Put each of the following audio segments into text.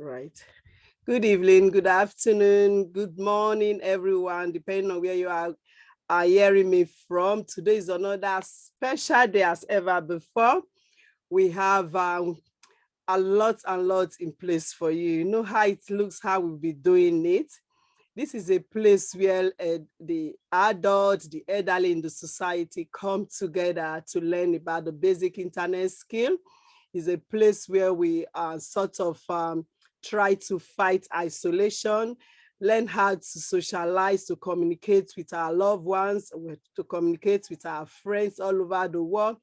Right. Good evening, good afternoon, good morning, everyone, depending on where you are hearing me from. Today is another special day as ever before. We have a lot and lot in place for you. You know how it looks, how we'll be doing it. This is a place where the adults, the elderly in the society come together to learn about the basic internet skill. It's a place where we sort of try to fight isolation, learn how to socialize, to communicate with our loved ones, to communicate with our friends all over the world,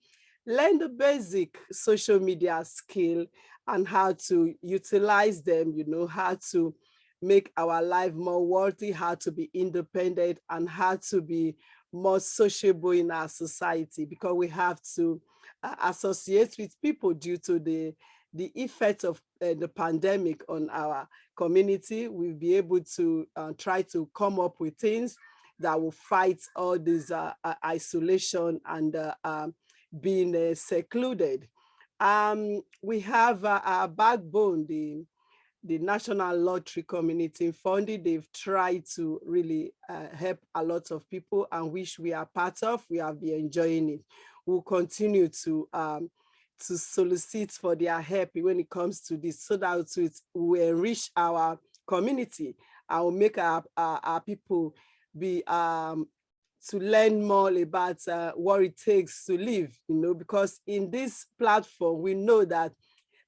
learn the basic social media skill and how to utilize them, you know, how to make our life more worthy, how to be independent, and how to be more sociable in our society, because we have to associate with people due to the effect of the pandemic on our community. We'll be able to try to come up with things that will fight all this isolation and being secluded. We have our backbone, the National Lottery Community Funding. They've tried to really help a lot of people, and which we are part of. We have been enjoying it. We'll continue to solicit for their help when it comes to this, so that it will enrich our community and will make our people be to learn more about what it takes to live, you know, because in this platform, we know that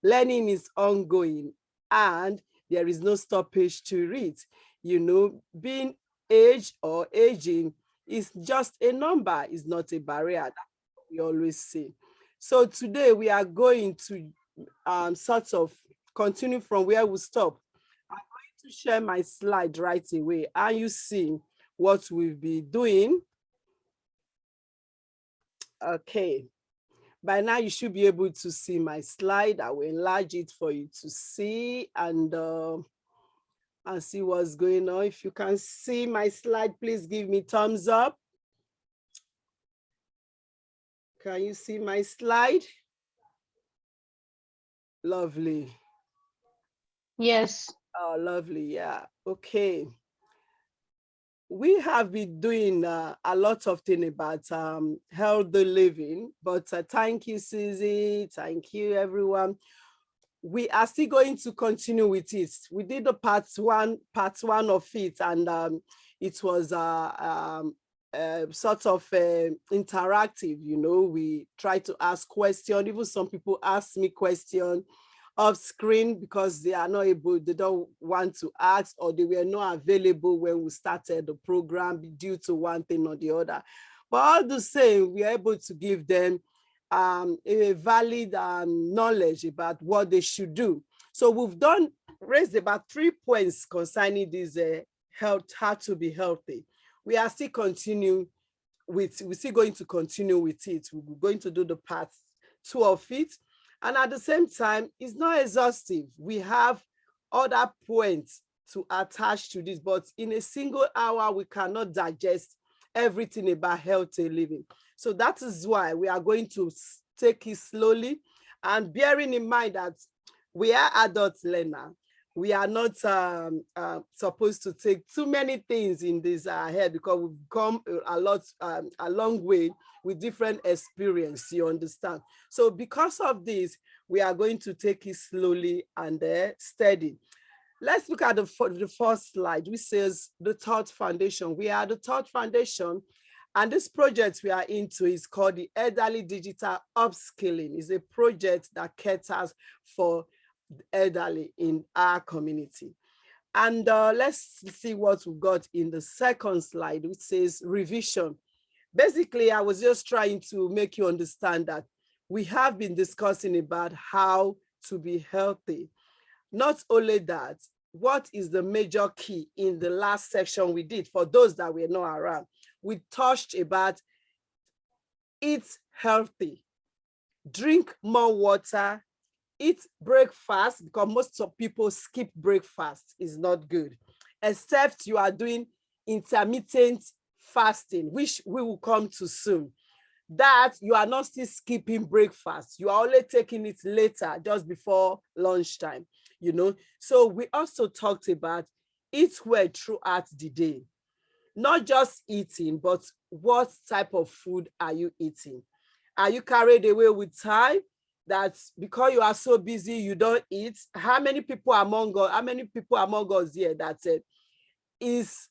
learning is ongoing and there is no stoppage to it. You know, being aged or aging is just a number, is not a barrier. That's what we always say. So today we are going to sort of continue from where we stop. I'm going to share my slide right away, and you see what we'll be doing. Okay. By now, you should be able to see my slide. I will enlarge it for you to see and see what's going on. If you can see my slide, please give me thumbs up. Can you see my slide? Lovely. Yes. Oh, lovely. Yeah. Okay. We have been doing a lot of things about healthy living, but thank you, Susie. Thank you, everyone. We are still going to continue with it. We did the part one of it, and it was sort of interactive. You know, we try to ask questions. Even some people ask me questions off screen because they are not able, they don't want to ask, or they were not available when we started the program due to one thing or the other. But all the same, we are able to give them a valid knowledge about what they should do. So we've raised about 3 points concerning this health, how to be healthy. We're still going to continue with it. We're going to do the part 2 of it. And at the same time, it's not exhaustive. We have other points to attach to this, but in a single hour, we cannot digest everything about healthy living. So that is why we are going to take it slowly, and bearing in mind that we are adult learners. We are not supposed to take too many things in this head, because we've come a long way with different experience, you understand? So because of this, we are going to take it slowly and steady. Let's look at the first slide, which says the Thought Foundation. We are the Thought Foundation, and this project we are into is called the Elderly Digital Upskilling. It's a project that caters for elderly in our community. And let's see what we got in the second slide, which says revision. Basically, I was just trying to make you understand that we have been discussing about how to be healthy. Not only that, what is the major key in the last section we did for those that were not around? We touched about eat healthy, drink more water, eat breakfast, because most of people skip breakfast. Is not good, except you are doing intermittent fasting, which we will come to soon. That you are not still skipping breakfast. You are only taking it later, just before lunchtime. you know. So we also talked about eat well throughout the day, not just eating, but what type of food are you eating? Are you carried away with time that because you are so busy you don't eat? How many people among us here that is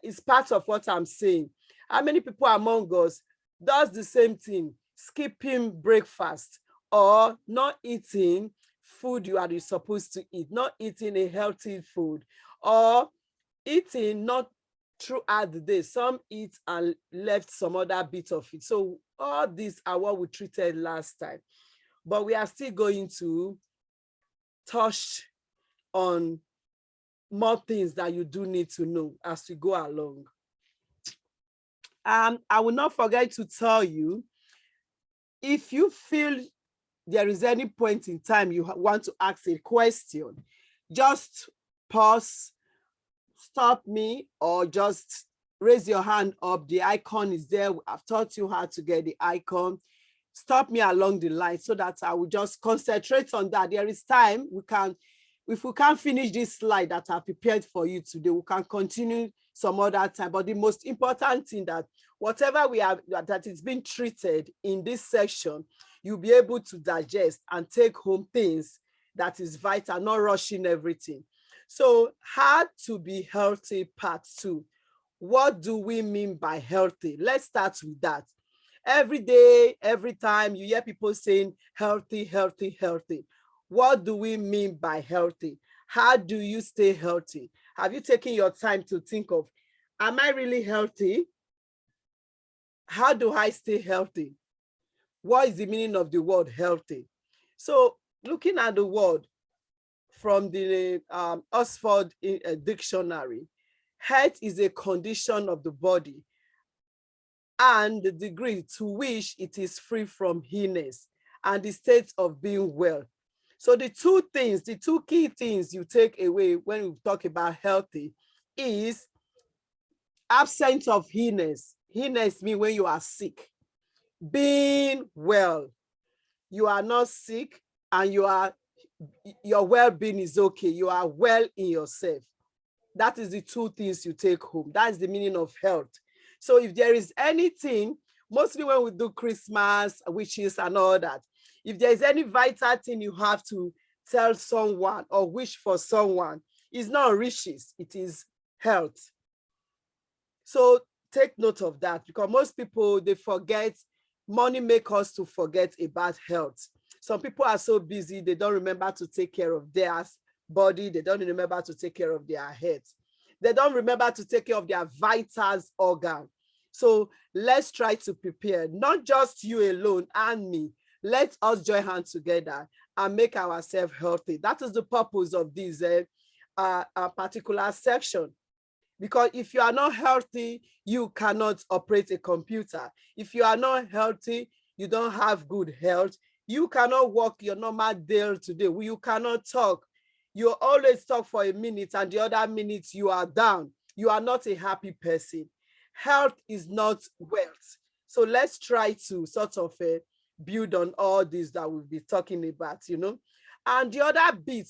is part of what I'm saying? How many people among us does the same thing, skipping breakfast or not eating food you are supposed to eat, not eating a healthy food, or eating not throughout the day? Some eat and left some other bit of it. So all these are what we treated last time, but we are still going to touch on more things that you do need to know as we go along. I will not forget to tell you, if you feel there is any point in time you want to ask a question, just pause, stop me, or just raise your hand up. The icon is there. I've taught you how to get the icon. Stop me along the line so that I will just concentrate on that. There is time we can, if we can't finish this slide that I prepared for you today, we can continue some other time. But the most important thing, that whatever we have that is being treated in this section, you'll be able to digest and take home things that is vital, not rushing everything. So how to be healthy, part 2. What do we mean by healthy? Let's start with that. Every day, every time you hear people saying healthy, healthy, healthy. What do we mean by healthy? How do you stay healthy? Have you taken your time to think of, am I really healthy? How do I stay healthy? What is the meaning of the word healthy? So looking at the word from the Oxford Dictionary, health is a condition of the body and the degree to which it is free from illness and the state of being well. So the two key things you take away when we talk about healthy is absence of illness. Illness means when you are sick. Being well, you are not sick and your well-being is okay. You are well in yourself. That is the two things you take home. That's the meaning of health. So if there is anything, mostly when we do Christmas, wishes and all that, if there is any vital thing you have to tell someone or wish for someone, it's not riches, it is health. So take note of that, because most people, they forget. Money makes us to forget about health. Some people are so busy, they don't remember to take care of their body. They don't remember to take care of their head. They don't remember to take care of their vitals organ. So let's try to prepare, not just you alone and me. Let us join hands together and make ourselves healthy. That is the purpose of this particular section. Because if you are not healthy, you cannot operate a computer. If you are not healthy, you don't have good health, you cannot walk your normal day today. You cannot talk. You always talk for a minute and the other minute you are down. You are not a happy person. Health is not wealth. So let's try to sort of build on all this that we'll be talking about, you know. And the other bit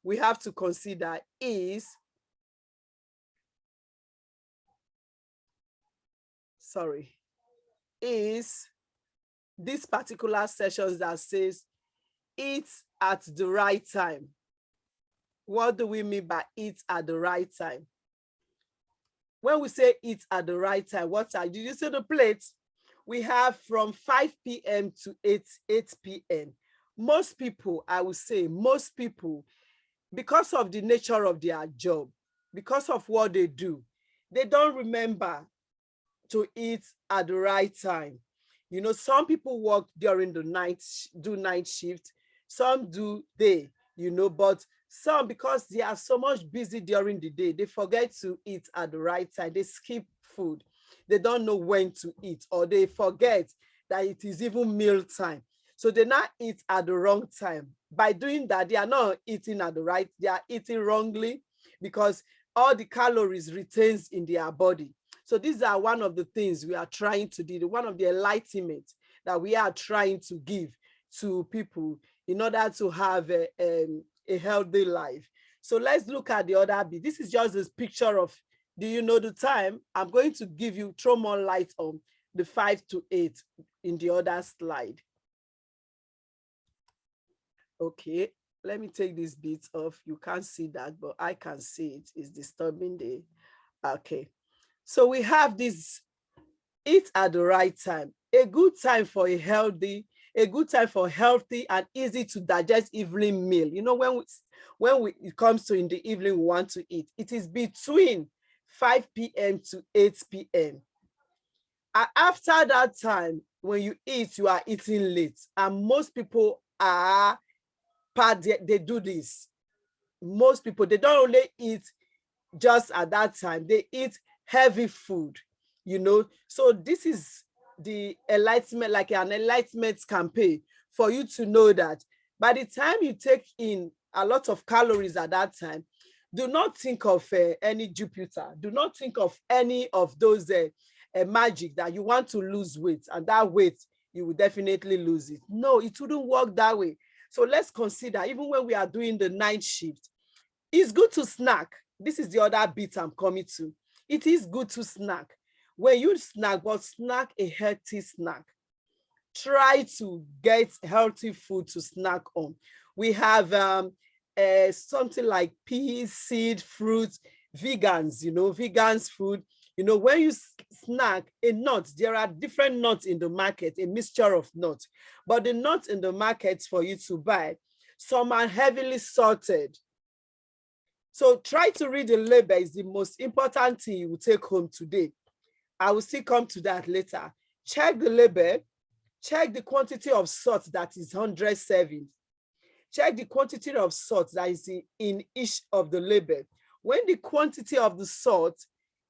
we have to consider is, is this particular session that says eat at the right time. What do we mean by eat at the right time? When we say eat at the right time, what time? Did you see the plate? We have from 5 p.m. to 8 p.m. Most people, I would say most people, because of the nature of their job, because of what they do, they don't remember to eat at the right time. You know, some people work during the night, do night shift, some do day, you know, but some, because they are so much busy during the day, they forget to eat at the right time. They skip food. They don't know when to eat, or they forget that it is even meal time. So they not eat at the wrong time. By doing that, they are not eating at the right, they are eating wrongly, because all the calories retains in their body. So these are one of the things we are trying to do, one of the enlightenment that we are trying to give to people in order to have a healthy life. So let's look at the other bit. This is just this picture of, do you know the time? I'm going to give you, throw more light on the 5 to 8 in the other slide. Okay, let me take this bit off. You can't see that, but I can see it. It's disturbing the, okay. So we have this, eat at the right time. A good time for a good time for healthy and easy to digest evening meal. You know, when it comes to in the evening, we want to eat. It is between 5 p.m. to 8 p.m. After that time, when you eat, you are eating late. And most people are, they do this. Most people, they don't only eat just at that time, they eat heavy food, you know. So this is the enlightenment, like an enlightenment campaign for you to know that by the time you take in a lot of calories at that time, do not think of any Jupiter, do not think of any of those magic that you want to lose weight, and that weight you will definitely lose it. No, it wouldn't work that way. So let's consider, even when we are doing the night shift, it's good to snack. This is the other bit I'm coming to. It is good to snack. When you snack, but snack a healthy snack. Try to get healthy food to snack on. We have something like peas, seed, fruits, vegans, you know, vegans food. You know, when you snack a nut, there are different nuts in the market, a mixture of nuts. But the nuts in the market for you to buy, some are heavily salted. So try to read the label. Is the most important thing you will take home today. I will still come to that later. Check the label. Check the quantity of salt that is 100 servings. Check the quantity of salt that is in each of the label. When the quantity of the salt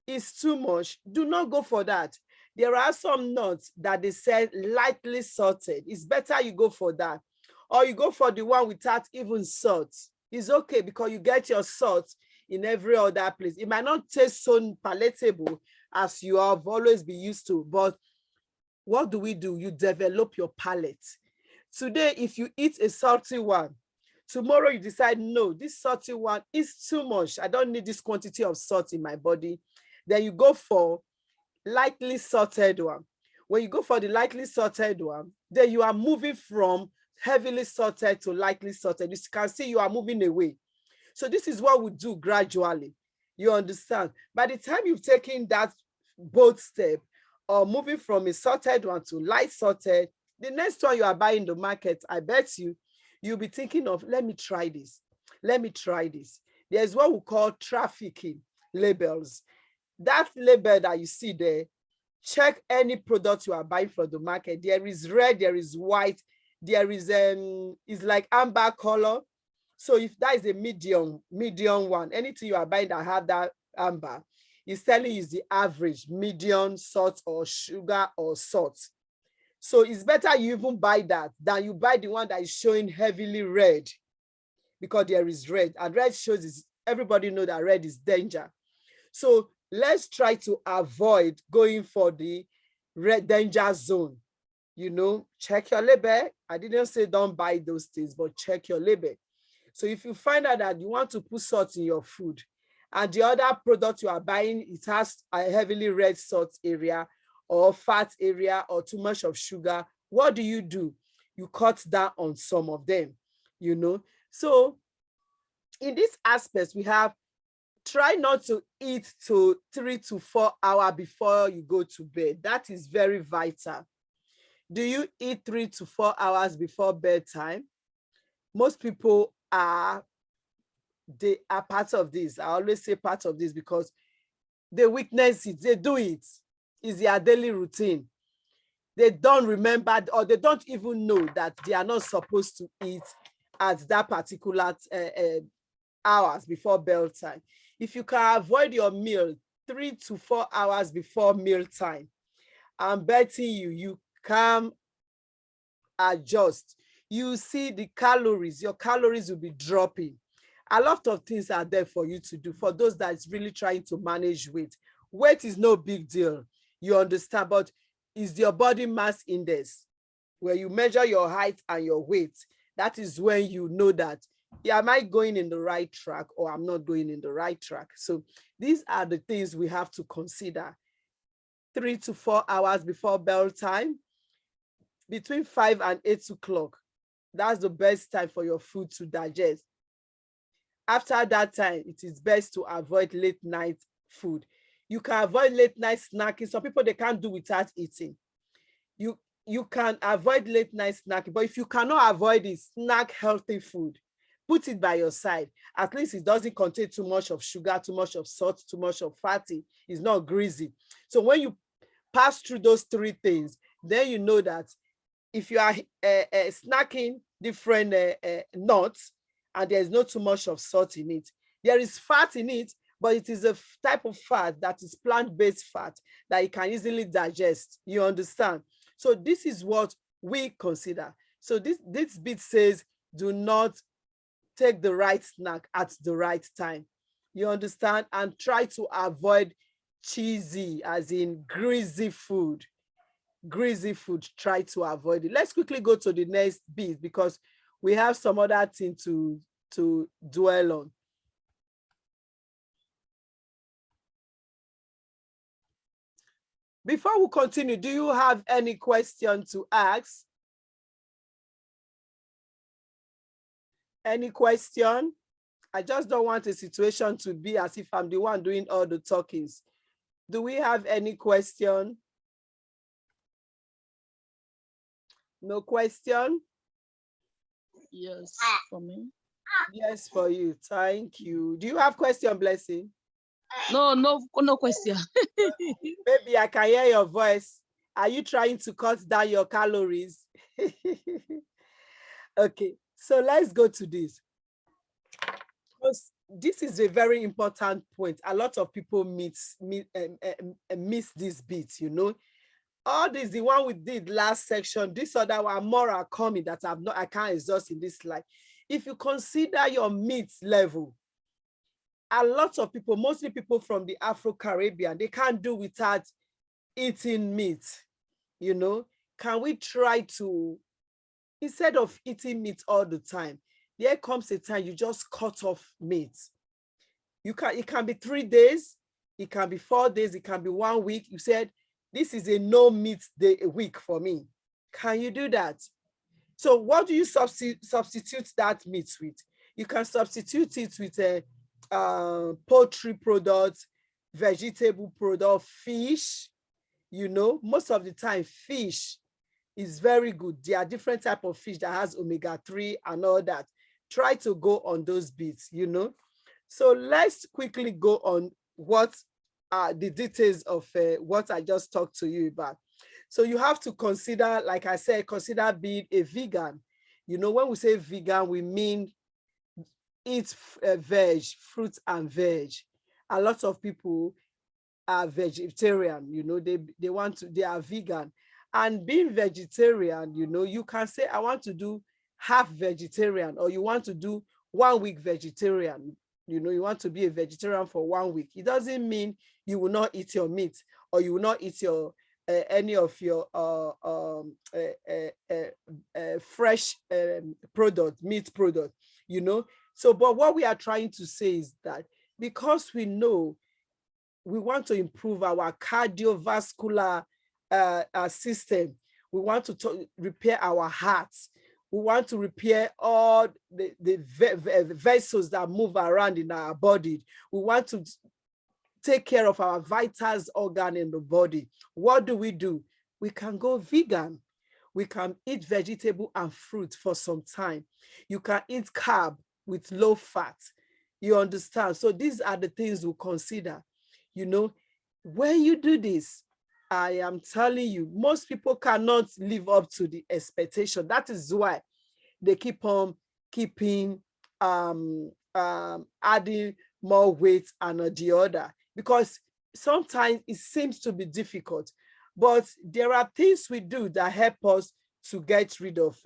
is too much, do not go for that. There are some nuts that they say lightly salted. It's better you go for that. Or you go for the one without even salt. It's okay, because you get your salt in every other place. It might not taste so palatable as you have always been used to, but what do? You develop your palate. Today, if you eat a salty one, tomorrow you decide, no, this salty one is too much. I don't need this quantity of salt in my body. Then you go for lightly salted one. When you go for the lightly salted one, then you are moving from heavily salted to lightly salted. You can see you are moving away. So this is what we do gradually. You understand? By the time you've taken that both step, or moving from a salted one to light salted, the next one you are buying in the market, I bet you'll be thinking of, let me try this. Let me try this. There's what we call trafficking labels. That label that you see there, check any product you are buying from the market. There is red, there is white, there is it's like amber color. So if that is a medium one, anything you are buying that have that amber, it's telling you is the average, medium, salt or sugar or salt. So it's better you even buy that than you buy the one that is showing heavily red, because there is red, and red shows is, everybody know that red is danger. So let's try to avoid going for the red danger zone. You know, check your label. I didn't say don't buy those things, but check your label. So if you find out that you want to put salt in your food, and the other product you are buying, it has a heavily red salt area or fat area or too much of sugar, what do? You cut down on some of them, you know. So in this aspect, we have, try not to eat to 3 to 4 hours before you go to bed. That is very vital. Do you eat 3 to 4 hours before bedtime? Most people they are part of this. I always say part of this because they witness it, they do it. It's their daily routine. They don't remember, or they don't even know that they are not supposed to eat at that particular hours before bedtime. If you can avoid your meal 3 to 4 hours before meal time, I'm betting you can adjust. You see the calories, your calories will be dropping. A lot of things are there for you to do for those that's really trying to manage weight. Weight is no big deal, you understand, but it's your body mass index, where you measure your height and your weight. That is when you know that, yeah, am I going in the right track or I'm not going in the right track? So these are the things we have to consider. 3 to 4 hours before bell time, between 5 and 8 o'clock. That's the best time for your food to digest. After that time, it is best to avoid late night food. You can avoid late night snacking. Some people, they can't do without eating. You can avoid late night snacking, but if you cannot avoid it, snack healthy food. Put it by your side. At least it doesn't contain too much of sugar, too much of salt, too much of fatty. It's not greasy. So when you pass through those 3 things, then you know that if you are snacking different nuts and there's not too much of salt in it, there is fat in it, but it is a type of fat that is plant-based fat that you can easily digest. You understand? So this is what we consider. So this bit says, do not take the right snack at the right time. You understand? And try to avoid cheesy, as in greasy food. Greasy food, try to avoid it. Let's quickly go to the next bit because we have some other thing to dwell on. Before we continue, do you have any question to ask? Any question? I just don't want a situation to be as if I'm the one doing all the talkings. Do we have any question? No question? Yes, for me. Yes, for you. Thank you. Do you have question, Blessing? No question. Maybe I can hear your voice. Are you trying to cut down your calories? Okay, so let's go to this. This is a very important point. A lot of people miss this bit, you know. All this, the one we did last section, this other one, more are coming that I can't exhaust in this slide. If you consider your meat level, a lot of people, mostly people from the Afro-Caribbean, they can't do without eating meat, you know. Can we try to, instead of eating meat all the time, there comes a time you just cut off meat. It can be 3 days, it can be 4 days, it can be 1 week. You said, this is a no meat day a week for me. Can you do that? So what do you substitute that meat with? You can substitute it with a poultry product, vegetable product, fish. You know, most of the time fish is very good. There are different types of fish that has omega-3 and all that. Try to go on those bits, you know. So let's quickly go on what are the details of what I just talked to you about. So you have to consider, like I said, consider being a vegan. You know, when we say vegan, we mean eat veg, fruit and veg. A lot of people are vegetarian, you know, they are vegan. And being vegetarian, you know, you can say, I want to do half vegetarian, or you want to do 1 week vegetarian. You know, you want to be a vegetarian for 1 week. It doesn't mean you will not eat your meat, or you will not eat your any of your fresh product, meat product, you know. So, but what we are trying to say is that because we know we want to improve our cardiovascular system, we want to repair our hearts, we want to repair all the vessels that move around in our body, we want to take care of our vitals organ in the body. What do? We can go vegan. We can eat vegetable and fruit for some time. You can eat carb with low fat. You understand? So these are the things we consider. You know, when you do this, I am telling you, most people cannot live up to the expectation. That is why they keep on adding more weight and the other, because sometimes it seems to be difficult, but there are things we do that help us to get rid of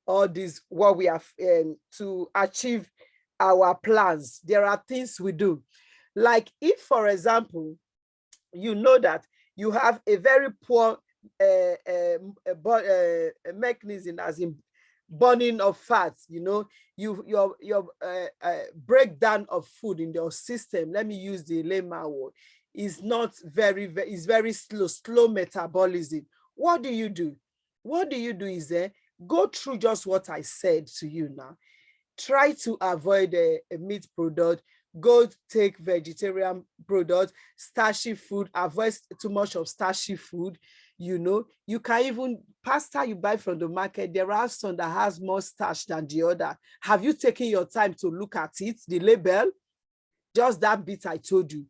all this, what we have to achieve our plans. There are things we do. Like if, for example, you know that you have a very poor mechanism, as in burning of fats, you know, your breakdown of food in your system, let me use the layman word, is not is very slow metabolism. What do you do? What do you do is go through just what I said to you now. Try to avoid a meat product, go take vegetarian product, starchy food, avoid too much of starchy food. You know, you can even pasta you buy from the market, there are some that has more starch than the other. Have you taken your time to look at it, the label? Just that bit I told you.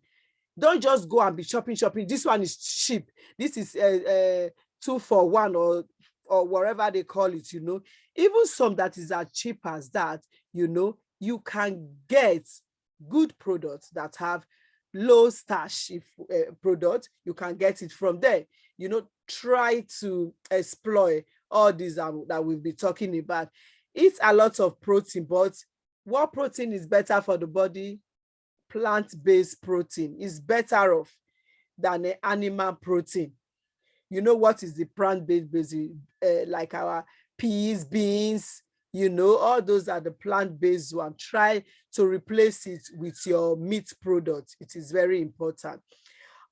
Don't just go and be shopping. This one is cheap. This is 2 for 1 or whatever they call it, you know. Even some that is as cheap as that, you know, you can get good products that have low starch product. You can get it from there. You know, try to exploit all these that we'll be talking about. Eat a lot of protein, but what protein is better for the body? Plant-based protein is better off than an animal protein. You know what is the plant-based, like our peas, beans, you know, all those are the plant-based one. Try to replace it with your meat product. It is very important.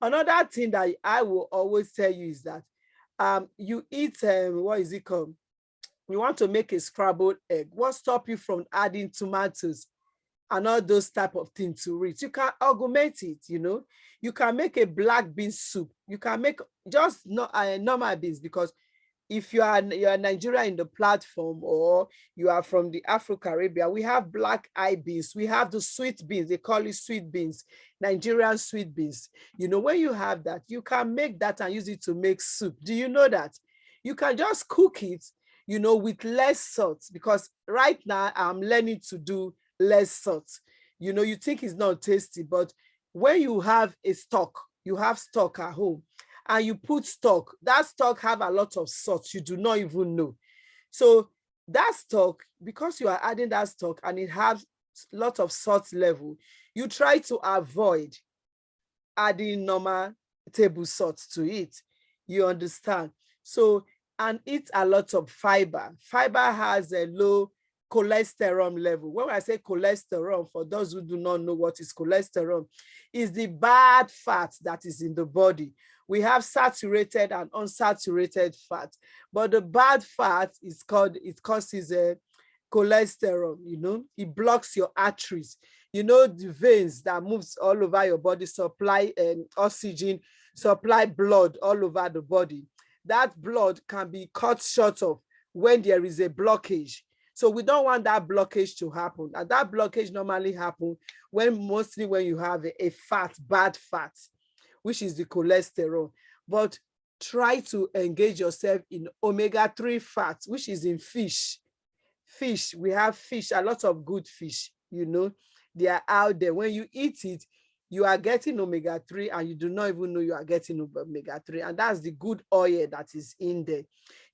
Another thing that I will always tell you is that you eat, what is it called? You want to make a scrambled egg. What stops you from adding tomatoes and all those type of things to it? You can augment it, you know. You can make a black bean soup. You can make just normal beans, because if you're Nigeria in the platform, or you are from the Africa Arabia, we have black eye beans. We have the sweet beans. They call it sweet beans, Nigerian sweet beans. You know, when you have that, you can make that and use it to make soup. Do you know that? You can just cook it, you know, with less salt, because right now I'm learning to do less salt. You know, you think it's not tasty, but when you have a stock, you have stock at home, and you put stock, that stock have a lot of salt you do not even know. So that stock, because you are adding that stock and it has a lot of salt level, you try to avoid adding normal table salt to it. You understand? So, and eat a lot of fiber. Fiber has a low cholesterol level. When I say cholesterol, for those who do not know what is cholesterol, is the bad fat that is in the body. We have saturated and unsaturated fat, but the bad fat is called, it causes a cholesterol, you know. It blocks your arteries. You know, the veins that moves all over your body, supply oxygen, supply blood all over the body. That blood can be cut short of when there is a blockage. So we don't want that blockage to happen. And that blockage normally happens mostly when you have a fat, bad fat, which is the cholesterol. But try to engage yourself in omega-3 fats, which is in fish. Fish, we have fish, a lot of good fish, you know, they are out there. When you eat it, you are getting omega-3 and you do not even know you are getting omega-3. And that's the good oil that is in there,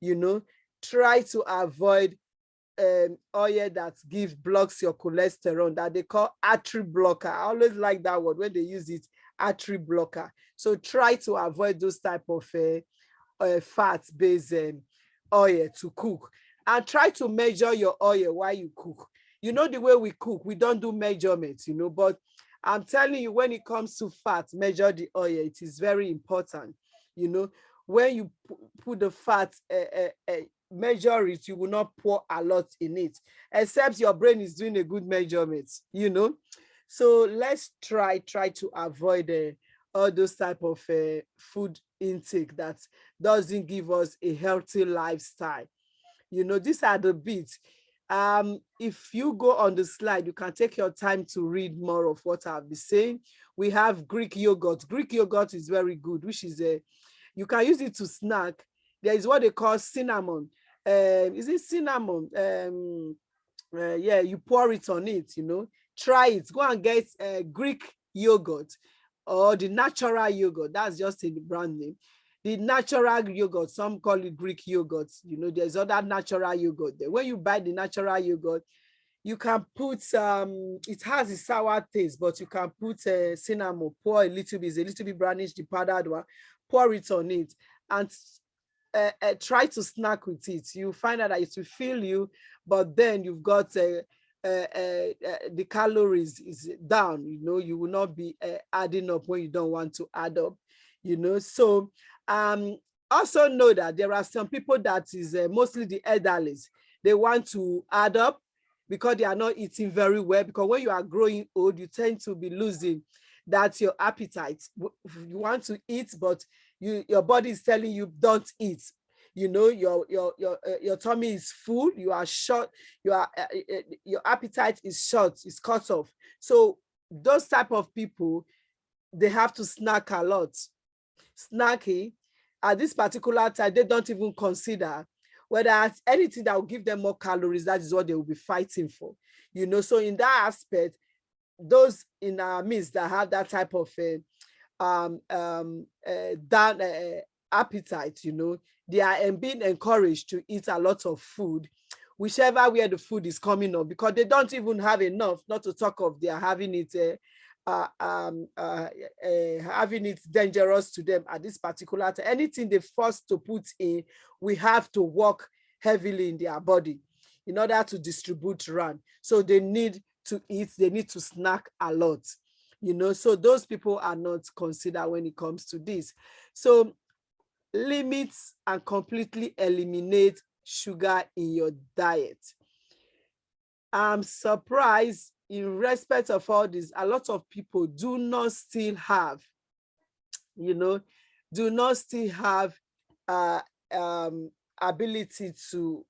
you know. Try to avoid oil that blocks your cholesterol, that they call artery blocker. I always like that word when they use it, artery blocker. So try to avoid those type of fat-based oil to cook, and try to measure your oil while you cook. You know, the way we cook, we don't do measurements, you know, but I'm telling you, when it comes to fat, measure the oil. It is very important. You know, when you put the fat, measure it, you will not pour a lot in it, except your brain is doing a good measurement, you know. So let's try to avoid all those type of food intake that doesn't give us a healthy lifestyle. You know, these are the bits. If you go on the slide, you can take your time to read more of what I'll be saying. We have Greek yogurt. Greek yogurt is very good, which is you can use it to snack. There is what they call cinnamon. Is it cinnamon? Yeah, you pour it on it, you know. Try it. Go and get Greek yogurt or the natural yogurt. That's just a brand name. The natural yogurt, some call it Greek yogurt. You know, there's other natural yogurt there. When you buy the natural yogurt, you can put, it has a sour taste, but you can put cinnamon, pour a little bit, it's a little bit brownish, the powdered one, pour it on it, and try to snack with it. You find out that it will fill you, but then you've got the calories is down. You know, you will not be adding up when you don't want to add up. You know, so also know that there are some people that is mostly the elderly. They want to add up because they are not eating very well. Because when you are growing old, you tend to be losing that your appetite. You want to eat, but your body is telling you don't eat. You know, your tummy is full, you are short, your appetite is short, is cut off. So those type of people, they have to snack a lot. Snacking at this particular time, they don't even consider whether anything that will give them more calories, that is what they will be fighting for. You know, so in that aspect, those in our midst that have that type of appetite, you know, they are being encouraged to eat a lot of food, whichever where the food is coming on, because they don't even have enough, not to talk of they are having it having it dangerous to them at this particular time. Anything they forced to put in, we have to work heavily in their body in order to distribute around. So they need to eat, they need to snack a lot, you know. So those people are not considered when it comes to this. So limit and completely eliminate sugar in your diet. I'm surprised in respect of all this, a lot of people do not still have, you know, do not still have ability to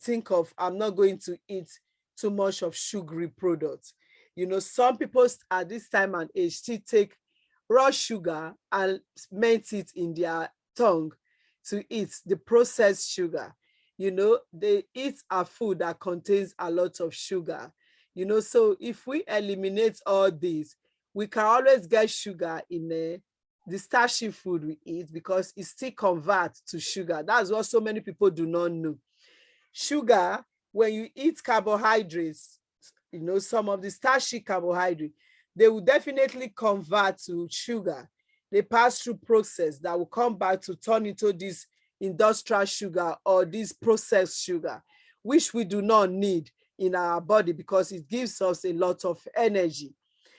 think of, I'm not going to eat too much of sugary products. You know, some people at this time and age still take raw sugar and melt it in their tongue to eat the processed sugar. You know, they eat a food that contains a lot of sugar. You know, so if we eliminate all this, we can always get sugar in the starchy food we eat, because it still converts to sugar. That's what so many people do not know. Sugar, when you eat carbohydrates, you know, some of the starchy carbohydrates, they will definitely convert to sugar. They pass through process that will come back to turn into this industrial sugar or this processed sugar, which we do not need in our body because it gives us a lot of energy.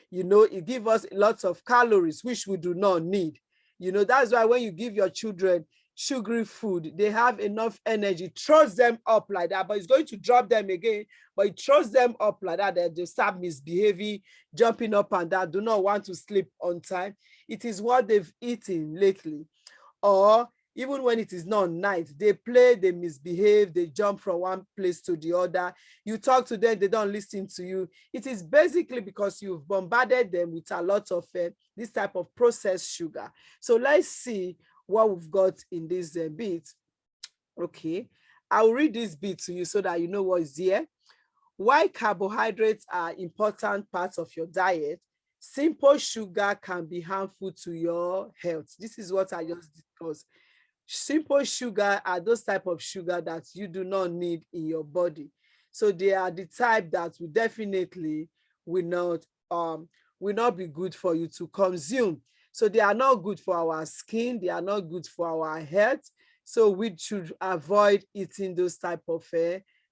You know, it gives us lots of calories, which we do not need. You know, that's why when you give your children sugary food, they have enough energy, throws them up like that, but it's going to drop them again, but it throws them up like that, they start misbehaving, jumping up and down, do not want to sleep on time. It is what they've eaten lately. Or even when it is not night, they play, they misbehave, they jump from one place to the other. You talk to them, they don't listen to you. It is basically because you've bombarded them with a lot of this type of processed sugar. So let's see what we've got in this bit. Okay, I'll read this bit to you so that you know what is here. Why carbohydrates are important parts of your diet. Simple sugar can be harmful to your health. This is what I just discussed. Simple sugar are those type of sugar that you do not need in your body. So they are the type that will definitely will not be good for you to consume. So they are not good for our skin, they are not good for our health. So we should avoid eating those type of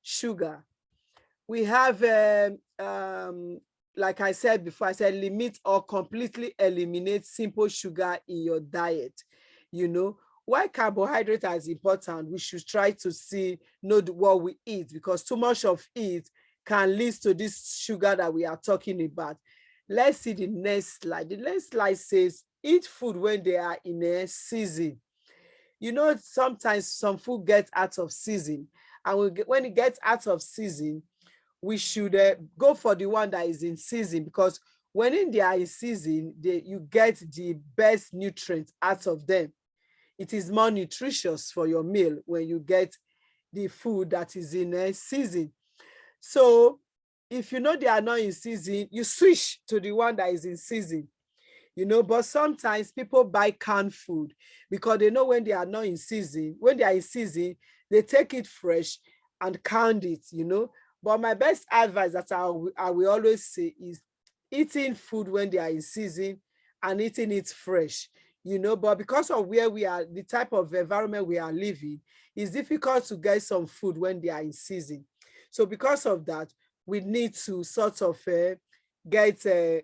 sugar. We have, like I said before, I said limit or completely eliminate simple sugar in your diet. You know, why carbohydrate is important, we should try to know what we eat, because too much of it can lead to this sugar that we are talking about. Let's see the next slide. The next slide says, eat food when they are in a season. You know, sometimes some food gets out of season, and when it gets out of season, we should go for the one that is in season, because when they are in season, you get the best nutrients out of them. It is more nutritious for your meal when you get the food that is in a season. So if you know they are not in season, you switch to the one that is in season. You know, but sometimes people buy canned food because they know when they are not in season, when they are in season, they take it fresh and canned it, you know. But my best advice that I will always say is eating food when they are in season and eating it fresh. but because of where we are, the type of environment we are living, it's difficult to get some food when they are in season. So because of that, we need to sort of get the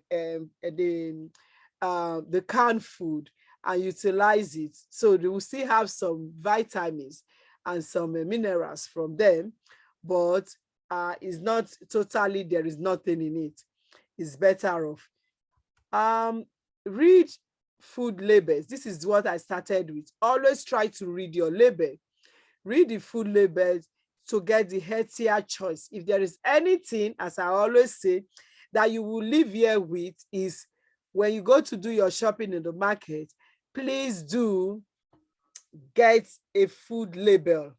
canned food and utilize it. So they will still have some vitamins and some minerals from them, but it's not totally, there is nothing in it. It's better off. Read food labels. This is what I started with. Always try to read your label. Read the food labels to get the healthier choice. If there is anything, as I always say, that you will leave here with, is when you go to do your shopping in the market, please do get a food label.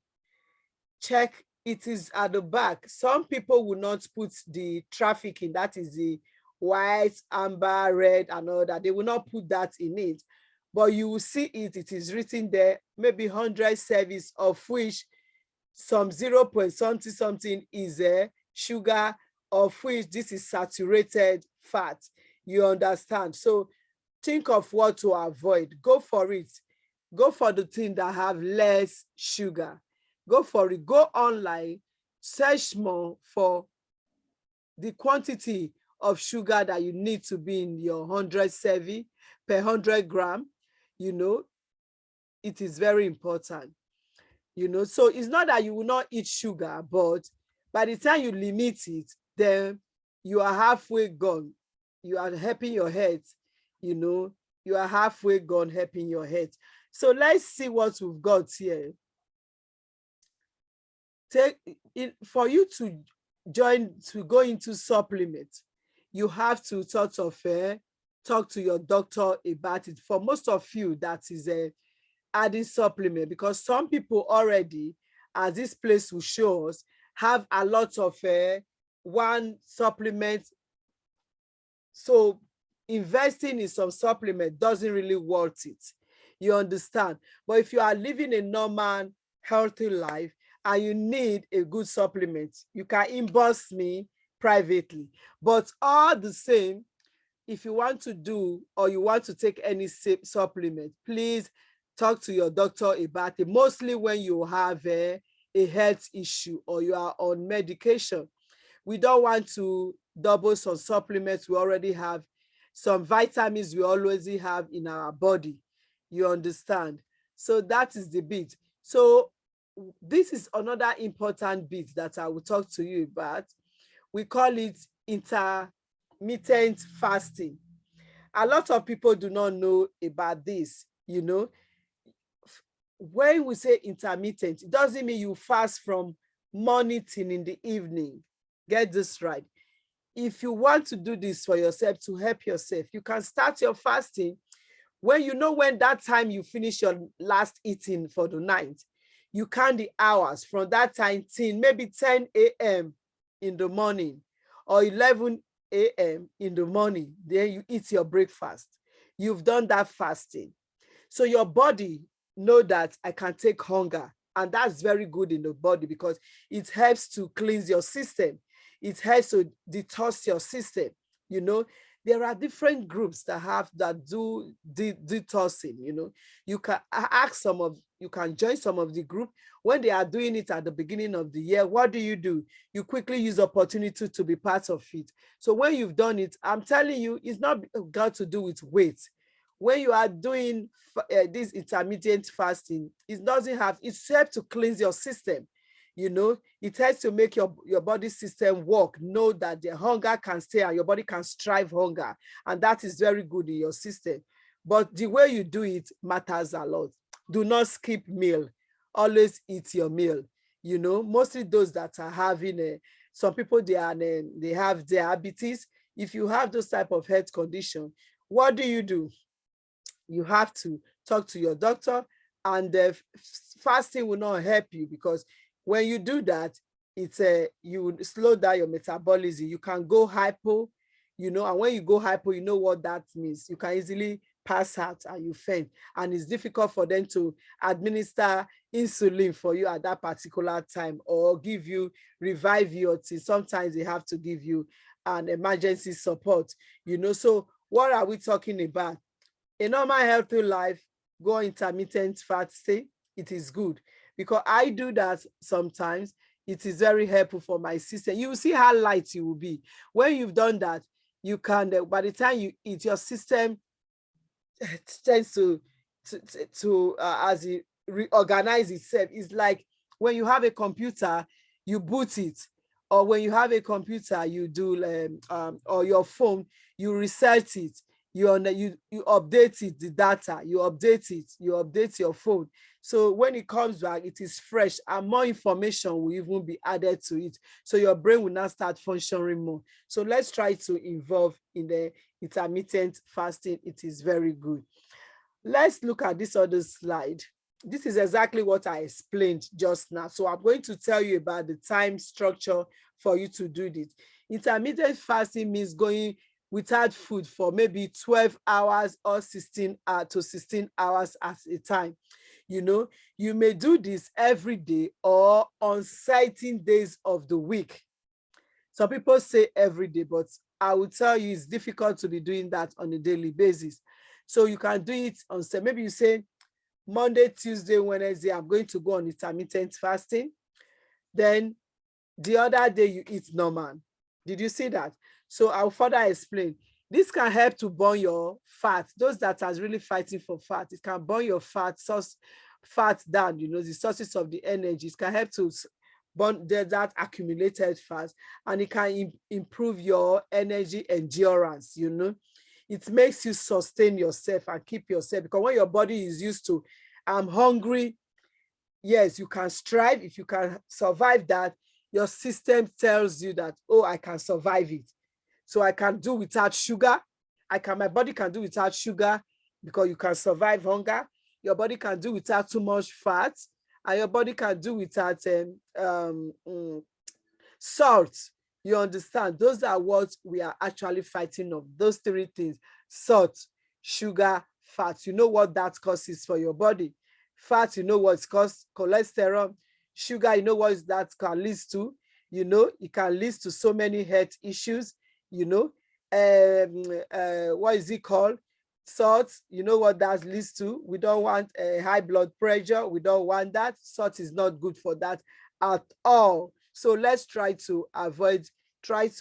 Check it is at the back. Some people will not put the trafficking, that is the white, amber, red, and all that. They will not put that in it. But you will see it, it is written there, maybe 100 service, of which some 0 point something something is sugar, of which this is saturated fat. You understand? So think of what to avoid. Go for it. Go for the thing that have less sugar. Go for it. Go online, search more for the quantity of sugar that you need to be in your 100 serving per 100 gram. It is very important. So it's not that you will not eat sugar, but by the time you limit it, then you are halfway gone. You are helping your health. You are halfway gone helping your health. So let's see what we've got here. Take it for you to go into supplement. You have to sort of talk to your doctor about it. For most of you, that is adding supplement, because some people already, as this place will show us, have a lot of one supplement. So investing in some supplement doesn't really worth it. You understand? But if you are living a normal, healthy life and you need a good supplement, you can inbox me privately. But all the same, if you want to do or you want to take any supplement, please talk to your doctor about it, mostly when you have a health issue or you are on medication. We don't want to double some supplements we already have, some vitamins we always have in our body. You understand? So that is the bit. So this is another important bit that I will talk to you about. We call it intermittent fasting. A lot of people do not know about this. When we say intermittent, it doesn't mean you fast from morning till in the evening. Get this right. If you want to do this for yourself, to help yourself, you can start your fasting when that time you finish your last eating for the night. You count the hours from that time till maybe 10 a.m. in the morning or 11 a.m. in the morning. Then you eat your breakfast. You've done that fasting. So your body know that I can take hunger, and that's very good in the body because it helps to cleanse your system. It helps to detox your system. There are different groups that do detoxing. You can join some of the group. When they are doing it at the beginning of the year, what do? You quickly use opportunity to be part of it. So when you've done it, I'm telling you, it's not got to do with weight. When you are doing this intermittent fasting, it doesn't have, it's helped to cleanse your system. It helps to make your body system work, know that the hunger can stay and your body can strive hunger. And that is very good in your system. But the way you do it matters a lot. Do not skip meal. Always eat your meal. Mostly those that are having some people, they have diabetes. If you have those type of health condition, what do? You have to talk to your doctor, and fasting will not help you, because when you do that, you would slow down your metabolism. You can go hypo, and when you go hypo, you know what that means. You can easily pass out and you faint, and it's difficult for them to administer insulin for you at that particular time, or revive you, or sometimes they have to give you an emergency support. So what are we talking about? a normal healthy life, go intermittent fasting. It is good because I do that sometimes. It is very helpful for my system. You will see how light you will be when you've done that. You can, by the time you eat, your system tends to as it reorganize itself. It's like when you have a computer, you boot it, or when you have a computer, you do or your phone, you reset it, you update it, the data, you update it, you update your phone. So when it comes back, it is fresh and more information will even be added to it. So your brain will now start functioning more. So let's try to involve in the intermittent fasting. It is very good. Let's look at this other slide. This is exactly what I explained just now. So I'm going to tell you about the time structure for you to do this. Intermittent fasting means going without food for maybe 12 hours or 16 to 16 hours at a time. You know, you may do this every day or on certain days of the week. Some people say every day, but I will tell you it's difficult to be doing that on a daily basis. So you can do it on, say, maybe you say Monday, Tuesday, Wednesday, I'm going to go on intermittent fasting. Then the other day you eat normal. Did you see that? So I'll further explain. This can help to burn your fat. Those that are really fighting for fat, it can burn your fat down, you know, the sources of the energy. It can help to burn that accumulated fat, and it can improve your energy endurance, you know. It makes you sustain yourself and keep yourself, because when your body is used to, I'm hungry, yes, you can strive. If you can survive that, your system tells you that, oh, I can survive it. So I can do without sugar. My body can do without sugar because you can survive hunger. Your body can do without too much fat, and your body can do without salt. You understand? Those are what we are actually fighting of. Those three things: salt, sugar, fat. You know what that causes for your body. Fat, you know what it causes: cholesterol. Sugar, you know what that can lead to. You know, it can lead to so many health issues. You know, what is it called? Salt, you know what that leads to. We don't want high blood pressure. We don't want that. Salt is not good for that at all. So let's try to avoid,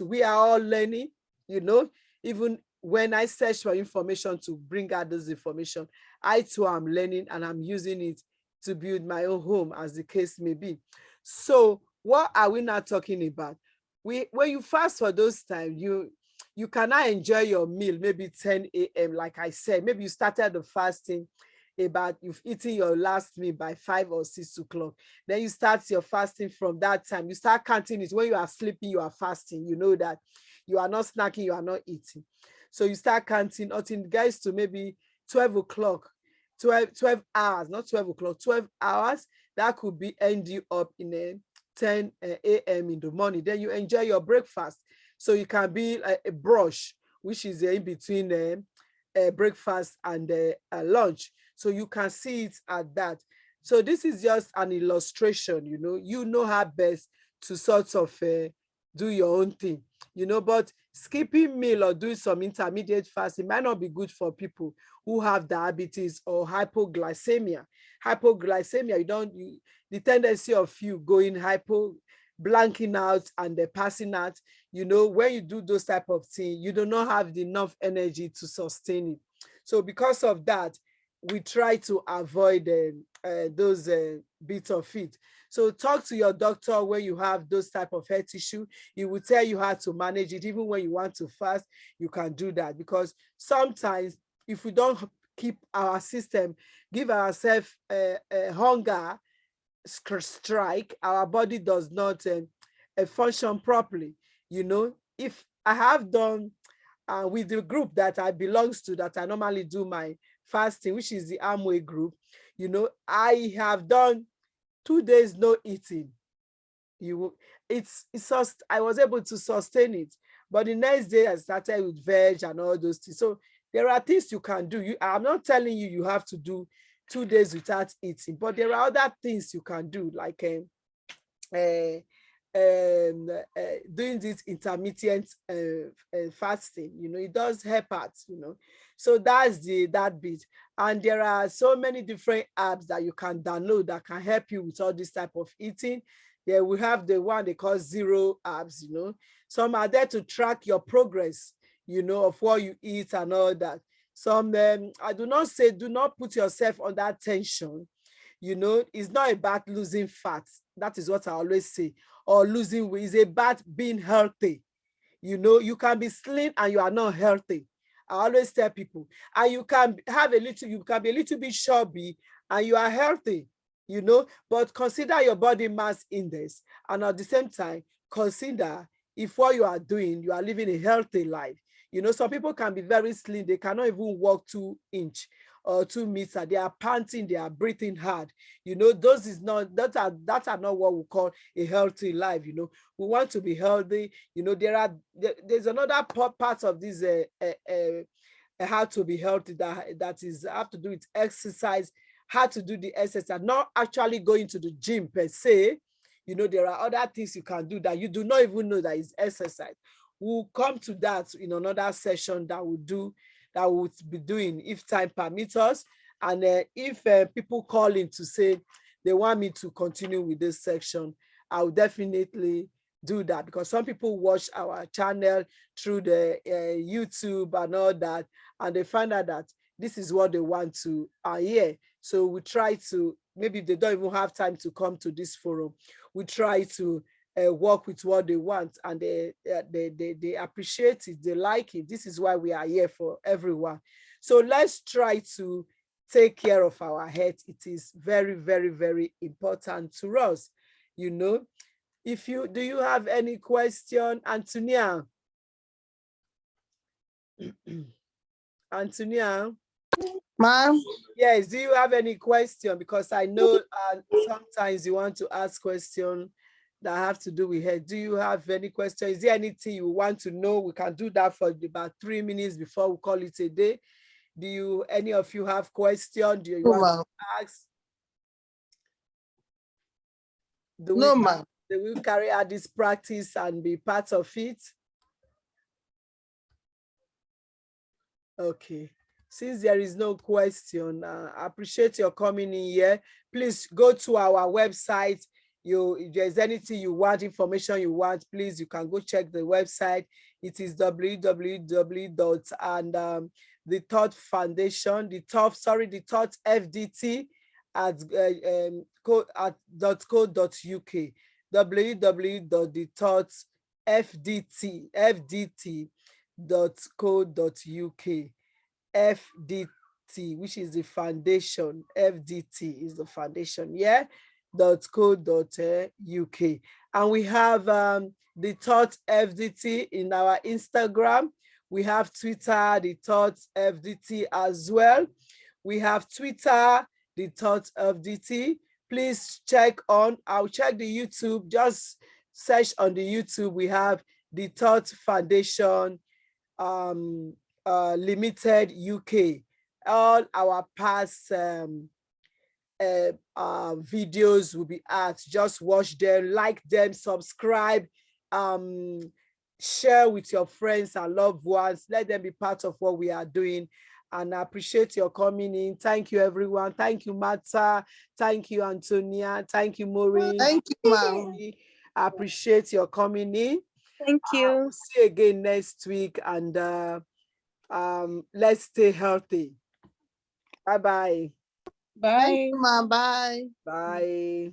we are all learning, you know. Even when I search for information to bring out this information, I too am learning and I'm using it to build my own home, as the case may be. So what are we now talking about? When you fast for those times, you cannot enjoy your meal maybe 10 a.m. like I said. Maybe you started the fasting about, you've eaten your last meal by 5 or 6 o'clock. Then you start your fasting from that time. You start counting it. When you are sleeping, you are fasting. You know that you are not snacking, you are not eating. So you start counting until it gets to maybe 12 o'clock, 12 hours, not 12 o'clock, 12 hours. That could be end you up in 10 a.m. in the morning. Then you enjoy your breakfast. So it can be a brush, which is in between breakfast and lunch. So you can see it at that. So this is just an illustration, you know how best to sort of do your own thing, but skipping meal or doing some intermediate fasting might not be good for people who have diabetes or hypoglycemia. Hypoglycemia, the tendency of you going blanking out and passing out, when you do those type of things, you do not have enough energy to sustain it. So because of that, we try to avoid those bits of it. So talk to your doctor when you have those type of health issue. He will tell you how to manage it. Even when you want to fast, you can do that, because sometimes if we don't keep our system, give ourselves hunger strike, our body does not function properly. If I have done with the group that I belongs to, that I normally do my fasting, which is the Amway group, I have done 2 days no eating. I was able to sustain it, but the next day I started with veg and all those things. So there are things you can do. I'm not telling you have to do 2 days without eating, but there are other things you can do, like doing this intermittent fasting, it does help us, so that's that bit. And there are so many different apps that you can download that can help you with all this type of eating. There we have the one they call Zero apps, some are there to track your progress, of what you eat and all that. Some I do not say do not put yourself under tension. It's not about losing fat. That is what I always say. Or losing weight. It's about being healthy. You can be slim and you are not healthy. I always tell people. And you can be a little bit chubby and you are healthy, but consider your body mass index. And at the same time, consider if what you are doing, you are living a healthy life. Some people can be very slim. They cannot even walk 2 inches or 2 meters. They are panting, they are breathing hard. Those is not that are not what we call a healthy life. We want to be healthy. There's another part of this how to be healthy that is have to do with exercise, how to do the exercise, not actually going to the gym per se. There are other things you can do that you do not even know that is exercise. We'll come to that in another session that we'll be doing if time permits us. And if people call in to say they want me to continue with this section, I will definitely do that, because some people watch our channel through the YouTube and all that, and they find out that this is what they want to hear. So we try to, maybe they don't even have time to come to this forum, we try to work with what they want, and they appreciate it, they like it. This is why we are here for everyone. So let's try to take care of our health. It is very, very, very important to us. Do you have any question, Antonia? Antonia? Ma'am? Yes, do you have any question? Because I know sometimes you want to ask questions that have to do with health. Do you have any question? Is there anything you want to know? We can do that for about 3 minutes before we call it a day. Do any of you have questions? Do you want to ask? No, ma'am. They will carry out this practice and be part of it. Okay. Since there is no question, I appreciate your coming in here. Please go to our website. If there's anything you want, information you want, please, you can go check the website. It is the Thought Foundation, the Thought FDT .co.uk, www.thoughtfdt.co.uk. FDT, which is the foundation. FDT is the foundation, yeah. .co.uk. And we have the Thought FDT in our Instagram. We have Twitter, the Thought FDT as well. We have Twitter, the Thought FDT. Please I'll check the YouTube. Just search on the YouTube. We have the Thought Foundation Limited UK. All our past videos will be at. Just watch them, like them, subscribe, share with your friends and loved ones. Let them be part of what we are doing. And I appreciate your coming in. Thank you, everyone. Thank you, Martha. Thank you, Antonia. Thank you, Maureen. Thank you, ma'am. I appreciate your coming in. Thank you. We'll see you again next week, and let's stay healthy. Bye-bye. Bye. Thank you, ma'am. Bye. Bye.